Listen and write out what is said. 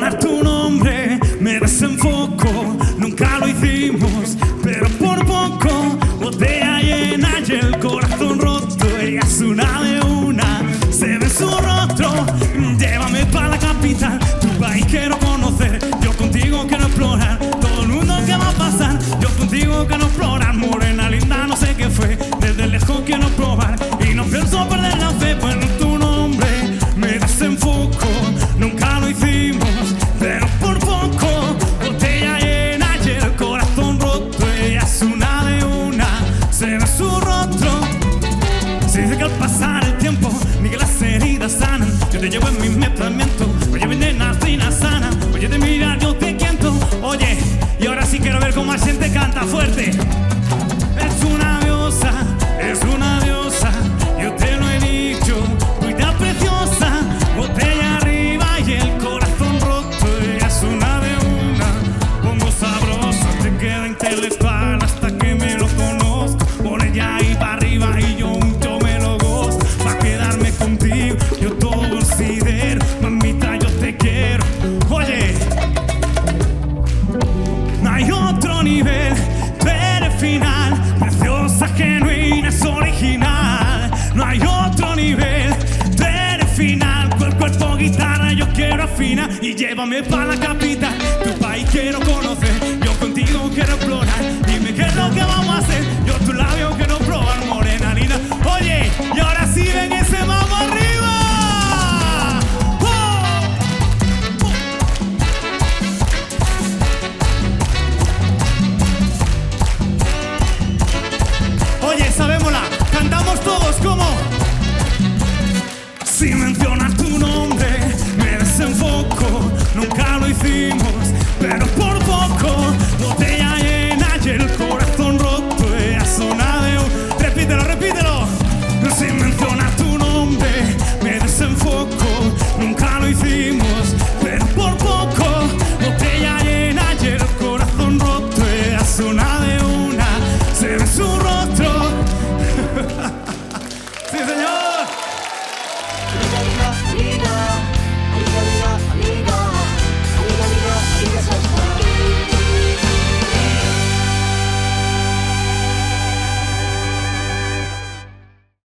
poner tu nombre me desenfoco. Nunca lo hicimos, pero por poco. Botella llena y el corazón roto. Ella es una de una, se ve su rostro. Llévame para la capital, tu país quiero conocer. Yo contigo quiero explorar todo el mundo que va a pasar. Yo contigo quiero explorar. Morena linda, no sé qué fue, desde lejos quiero probar. Y no pienso perder la fe, pues en tu nombre me desenfoco. Nunca lo hicimos, pero por poco. Botella llena y el corazón roto. Ella es una de una, se ve su rostro. Se dice que al pasar el tiempo ni que las heridas sanan. Yo te llevo en mi pensamiento. Oye, mi nena fina sana. Oye, de mirar yo te quiento. Oye, y ahora sí quiero ver cómo la gente canta fuerte. Es una diosa, es una diosa. Yo te lo he dicho, cuida preciosa. Botella arriba y el corazón roto. Ella es una de una, pongo sabroso. Te queda intelectual hasta que me lo conozco. Por ella ahí para arriba y yo me lo gozo. Pa' quedarme contigo yo todo considero. Mamita, yo te quiero. Oye, no hay otro nivel, pero final. Preciosa, genuina, es original. No hay otro nivel, pero final. Cuerpo, guitarra, yo quiero afinar. Y llévame para la capital, tu país quiero conocer. Yo contigo quiero explorar. Dime qué es lo que vamos a hacer. Yo tu labio quiero